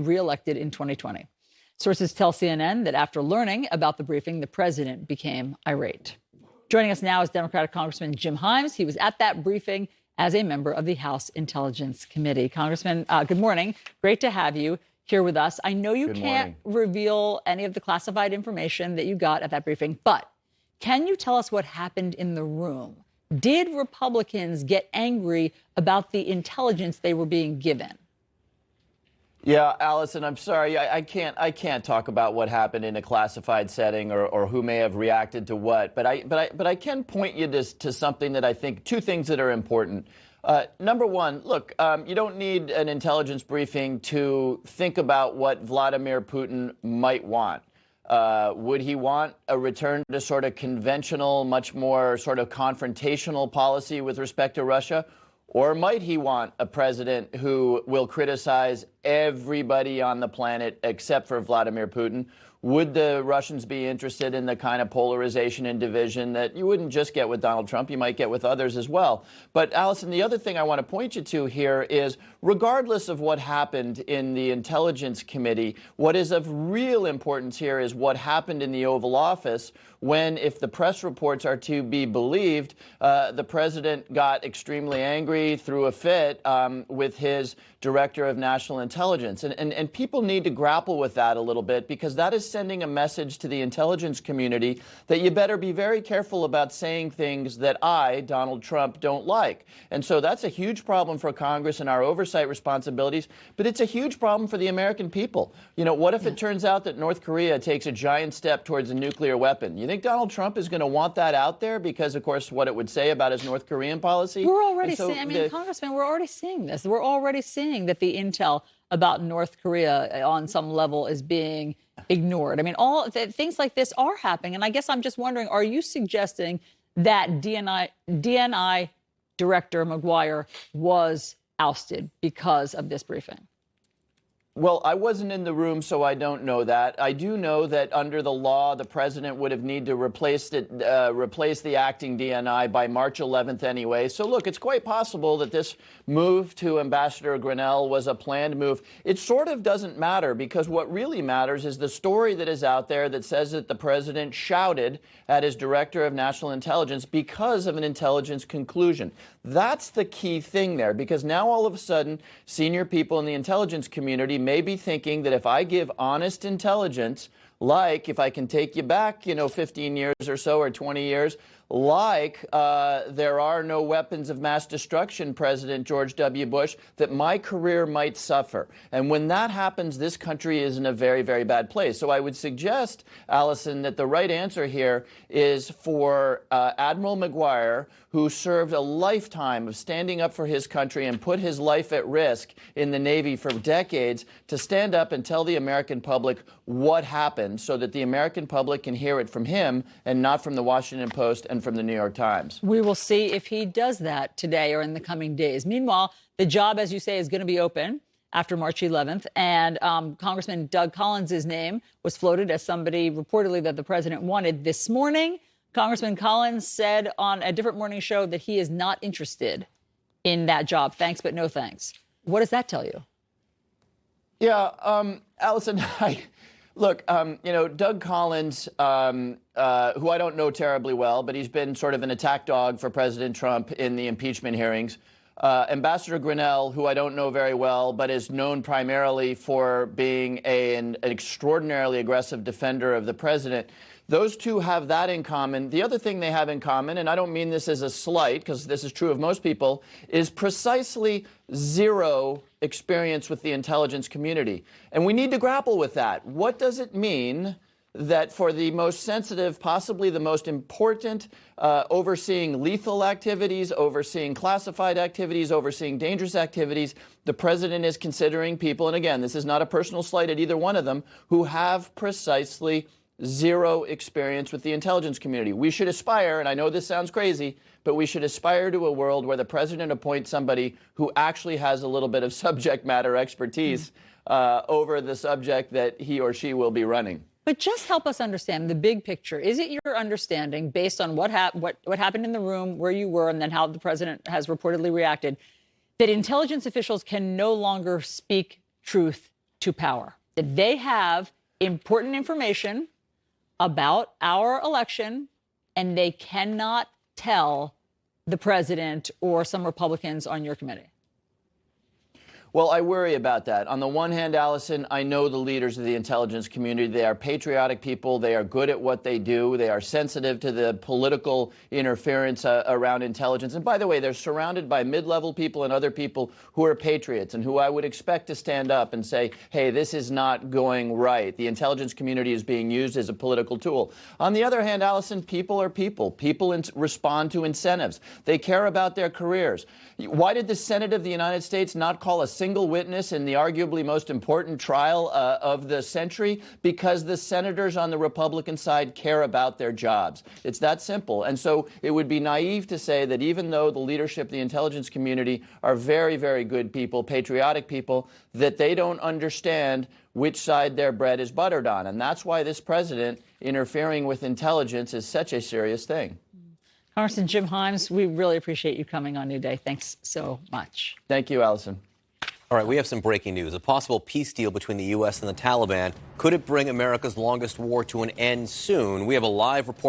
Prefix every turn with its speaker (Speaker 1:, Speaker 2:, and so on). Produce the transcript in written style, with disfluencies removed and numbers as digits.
Speaker 1: reelected in 2020. Sources tell CNN that after learning about the briefing, the president became irate. Joining us now is Democratic Congressman Jim Himes. He was at that briefing as a member of the House Intelligence Committee. Congressman, good morning. Great to have you here with us. I know you can't reveal any of the classified information that you got at that briefing, but can you tell us what happened in the room? Did Republicans get angry about the intelligence they were being given?
Speaker 2: Yeah, Allison, I'm sorry. I can't talk about what happened in a classified setting or who may have reacted to what. But I can point you to something that I think, two things that are important. Number one, look, you don't need an intelligence briefing to think about what Vladimir Putin might want. Would he want a return to sort of conventional, much more sort of confrontational policy with respect to Russia? Or might he want a president who will criticize everybody on the planet except for Vladimir Putin? Would the Russians be interested in the kind of polarization and division that you wouldn't just get with Donald Trump, you might get with others as well? But, Allison, the other thing I want to point you to here is, regardless of what happened in the Intelligence Committee, what is of real importance here is what happened in the Oval Office when, if the press reports are to be believed, the president got extremely angry, threw a fit with his director of national intelligence. And people need to grapple with that a little bit, because that is sending a message to the intelligence community that you better be very careful about saying things that I, Donald Trump, don't like. And so that's a huge problem for Congress and our oversight responsibilities, but it's a huge problem for the American people. You know, what if it turns out that North Korea takes a giant step towards a nuclear weapon? You think Donald Trump is going to want that out there because, of course, what it would say about his North Korean policy?
Speaker 1: We're already seeing, I mean, Congressman, we're already seeing this. We're already seeing that the intel about North Korea on some level is being ignored. I mean, things like this are happening. And I guess I'm just wondering, are you suggesting that DNI Director McGuire was ousted because of this briefing?
Speaker 2: Well, I wasn't in the room, so I don't know that. I do know that under the law, the president would have needed to replace the acting DNI by March 11th anyway. So, look, it's quite possible that this move to Ambassador Grinnell was a planned move. It sort of doesn't matter, because what really matters is the story that is out there that says that the president shouted at his director of national intelligence because of an intelligence conclusion. That's the key thing there, because now all of a sudden, senior people in the intelligence community may be thinking that if I give honest intelligence, like if I can take you back, 15 years or so or 20 years, like there are no weapons of mass destruction, President George W. Bush, that my career might suffer. And when that happens, this country is in a very, very bad place. So I would suggest, Allison, that the right answer here is for Admiral McGuire, who served a lifetime of standing up for his country and put his life at risk in the Navy for decades, to stand up and tell the American public what happened so that the American public can hear it from him and not from the Washington Post and from the New York Times.
Speaker 1: We will see if he does that today or in the coming days. Meanwhile, the job, as you say, is going to be open after March 11th. And Congressman Doug Collins' name was floated as somebody reportedly that the president wanted. This morning, Congressman Collins said on a different morning show that he is not interested in that job. Thanks, but no thanks. What does that tell you?
Speaker 2: Yeah, Allison, look, Doug Collins, who I don't know terribly well, but he's been sort of an attack dog for President Trump in the impeachment hearings. Ambassador Grinnell, who I don't know very well, but is known primarily for being an extraordinarily aggressive defender of the president. Those two have that in common. The other thing they have in common, and I don't mean this as a slight, because this is true of most people, is precisely zero experience with the intelligence community. And we need to grapple with that. What does it mean that for the most sensitive, possibly the most important, overseeing lethal activities, overseeing classified activities, overseeing dangerous activities, the president is considering people, and again, this is not a personal slight at either one of them, who have precisely zero experience with the intelligence community. We should aspire, and I know this sounds crazy, but we should aspire to a world where the president appoints somebody who actually has a little bit of subject matter expertise over the subject that he or she will be running.
Speaker 1: But just help us understand the big picture. Is it your understanding, based on what happened in the room, where you were, and then how the president has reportedly reacted, that intelligence officials can no longer speak truth to power, that they have important information about our election and they cannot tell the president or some Republicans on your committee?
Speaker 2: Well, I worry about that. On the one hand, Allison, I know the leaders of the intelligence community. They are patriotic people. They are good at what they do. They are sensitive to the political interference around intelligence. And by the way, they're surrounded by mid-level people and other people who are patriots and who I would expect to stand up and say, hey, this is not going right. The intelligence community is being used as a political tool. On the other hand, Allison, people are people. People respond to incentives. They care about their careers. Why did the Senate of the United States not call a single witness in the arguably most important trial of the century? Because the senators on the Republican side care about their jobs. It's that simple. And so it would be naive to say that even though the leadership of the intelligence community are very, very good people, patriotic people, that they don't understand which side their bread is buttered on. And that's why this president interfering with intelligence is such a serious thing.
Speaker 1: Congressman Jim Himes, we really appreciate you coming on New Day. Thanks so much.
Speaker 2: Thank you, Allison.
Speaker 3: All right, we have some breaking news. A possible peace deal between the U.S. and the Taliban. Could it bring America's longest war to an end soon? We have a live report